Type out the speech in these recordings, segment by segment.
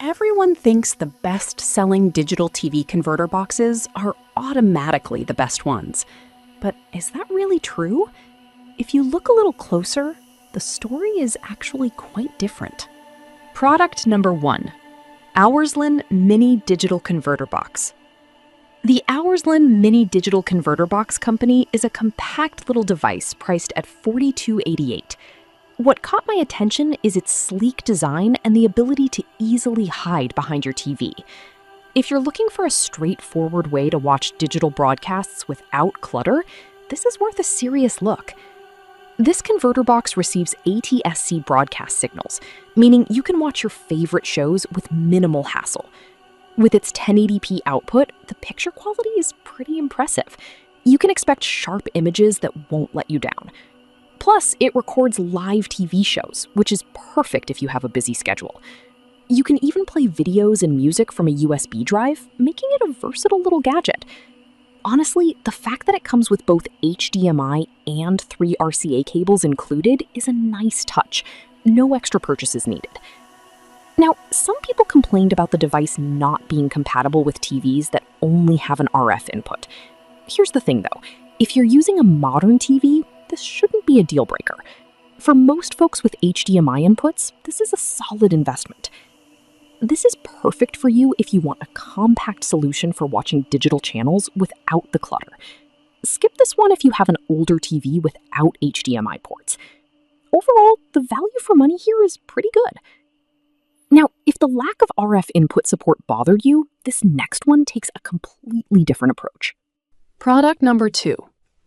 Everyone thinks the best-selling digital TV converter boxes are automatically the best ones. But is that really true? If you look a little closer, the story is actually quite different. Product number 1. Oursland Mini Digital Converter Box. The Oursland Mini Digital Converter Box company is a compact little device priced at $42.88. What caught my attention is its sleek design and the ability to easily hide behind your TV. If you're looking for a straightforward way to watch digital broadcasts without clutter, this is worth a serious look. This converter box receives ATSC broadcast signals, meaning you can watch your favorite shows with minimal hassle. With its 1080p output, the picture quality is pretty impressive. You can expect sharp images that won't let you down. Plus, it records live TV shows, which is perfect if you have a busy schedule. You can even play videos and music from a USB drive, making it a versatile little gadget. Honestly, the fact that it comes with both HDMI and 3 RCA cables included is a nice touch. No extra purchases needed. Now, some people complained about the device not being compatible with TVs that only have an RF input. Here's the thing though, if you're using a modern TV, this shouldn't be a deal breaker. For most folks with HDMI inputs, this is a solid investment. This is perfect for you if you want a compact solution for watching digital channels without the clutter. Skip this one if you have an older TV without HDMI ports. Overall, the value for money here is pretty good. Now, if the lack of RF input support bothered you, this next one takes a completely different approach. Product number 2.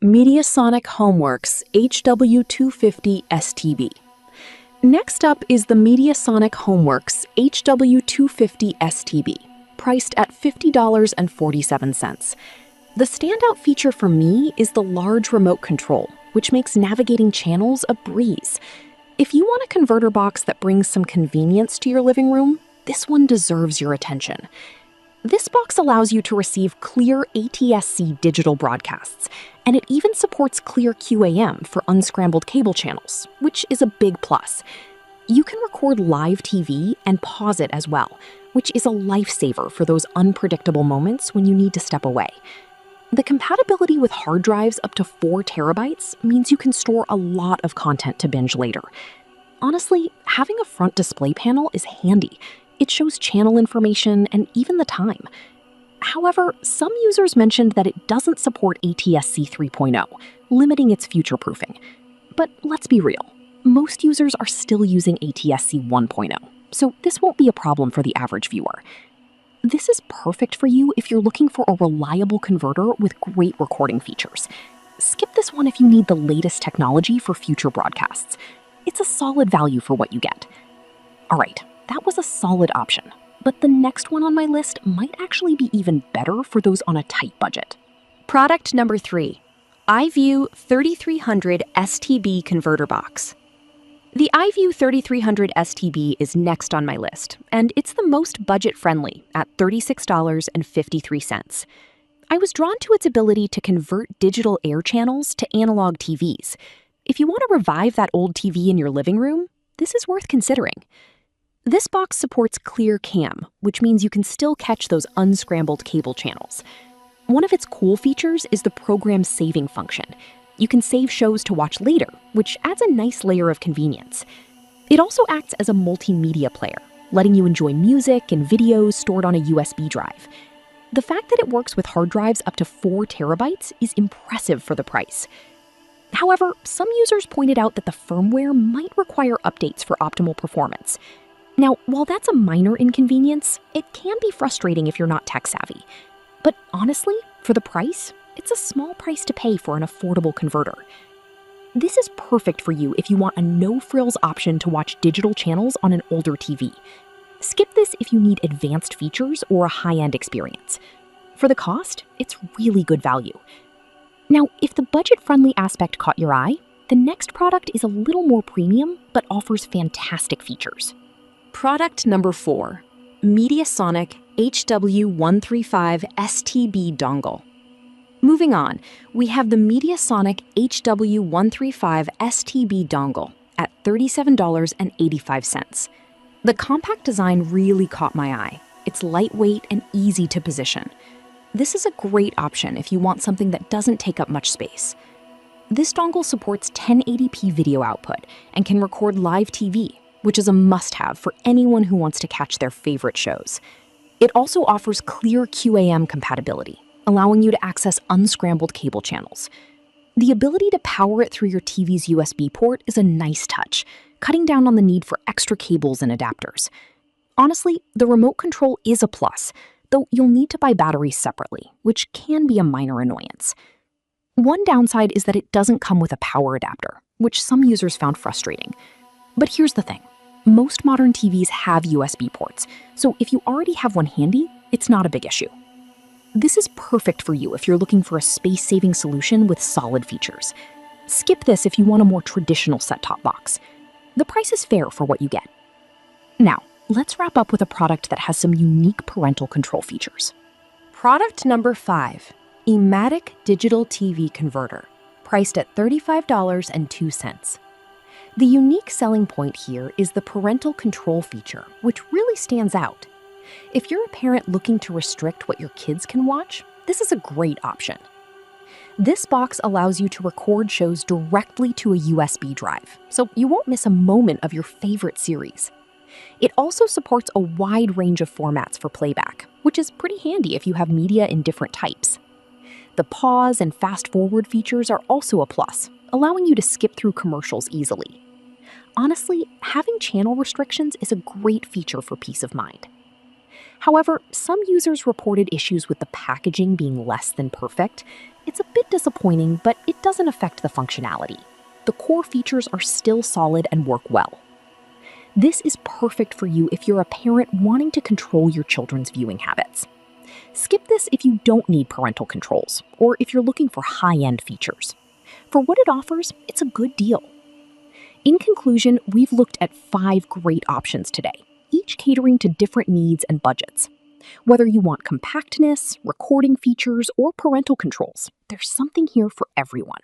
Mediasonic HomeWorks HW250 STB. Next up is the Mediasonic HomeWorks HW250 STB, priced at $50.47. The standout feature for me is the large remote control, which makes navigating channels a breeze. If you want a converter box that brings some convenience to your living room, this one deserves your attention. This box allows you to receive clear ATSC digital broadcasts, and it even supports clear QAM for unscrambled cable channels, which is a big plus. You can record live TV and pause it as well, which is a lifesaver for those unpredictable moments when you need to step away. The compatibility with hard drives up to 4 terabytes means you can store a lot of content to binge later. Honestly, having a front display panel is handy. It shows channel information and even the time. However, some users mentioned that it doesn't support ATSC 3.0, limiting its future-proofing. But let's be real, most users are still using ATSC 1.0, so this won't be a problem for the average viewer. This is perfect for you if you're looking for a reliable converter with great recording features. Skip this one if you need the latest technology for future broadcasts. It's a solid value for what you get. All right, that was a solid option. But the next one on my list might actually be even better for those on a tight budget. Product number 3. iView 3300 STB Converter Box. The iView 3300 STB is next on my list, and it's the most budget-friendly at $36.53. I was drawn to its ability to convert digital air channels to analog TVs. If you want to revive that old TV in your living room, this is worth considering. This box supports clear cam, which means you can still catch those unscrambled cable channels. One of its cool features is the program saving function. You can save shows to watch later, which adds a nice layer of convenience. It also acts as a multimedia player, letting you enjoy music and videos stored on a USB drive. The fact that it works with hard drives up to 4 terabytes is impressive for the price. However, some users pointed out that the firmware might require updates for optimal performance. Now, while that's a minor inconvenience, it can be frustrating if you're not tech-savvy. But honestly, for the price, it's a small price to pay for an affordable converter. This is perfect for you if you want a no-frills option to watch digital channels on an older TV. Skip this if you need advanced features or a high-end experience. For the cost, it's really good value. Now, if the budget-friendly aspect caught your eye, the next product is a little more premium but offers fantastic features. Product number 4. Mediasonic HW135 STB Dongle. Moving on, we have the Mediasonic HW135 STB dongle at $37.85. The compact design really caught my eye. It's lightweight and easy to position. This is a great option if you want something that doesn't take up much space. This dongle supports 1080p video output and can record live TV, which is a must-have for anyone who wants to catch their favorite shows. It also offers clear QAM compatibility, allowing you to access unscrambled cable channels. The ability to power it through your TV's USB port is a nice touch, cutting down on the need for extra cables and adapters. Honestly, the remote control is a plus, though you'll need to buy batteries separately, which can be a minor annoyance. One downside is that it doesn't come with a power adapter, which some users found frustrating. But here's the thing. Most modern TVs have USB ports, so if you already have one handy, it's not a big issue. This is perfect for you if you're looking for a space-saving solution with solid features. Skip this if you want a more traditional set-top box. The price is fair for what you get. Now, let's wrap up with a product that has some unique parental control features. Product number 5, Ematic Digital TV Converter, priced at $35.02. The unique selling point here is the parental control feature, which really stands out. If you're a parent looking to restrict what your kids can watch, this is a great option. This box allows you to record shows directly to a USB drive, so you won't miss a moment of your favorite series. It also supports a wide range of formats for playback, which is pretty handy if you have media in different types. The pause and fast-forward features are also a plus, allowing you to skip through commercials easily. Honestly, having channel restrictions is a great feature for peace of mind. However, some users reported issues with the packaging being less than perfect. It's a bit disappointing, but it doesn't affect the functionality. The core features are still solid and work well. This is perfect for you if you're a parent wanting to control your children's viewing habits. Skip this if you don't need parental controls, or if you're looking for high-end features. For what it offers, it's a good deal. In conclusion, we've looked at 5 great options today, each catering to different needs and budgets. Whether you want compactness, recording features, or parental controls, there's something here for everyone.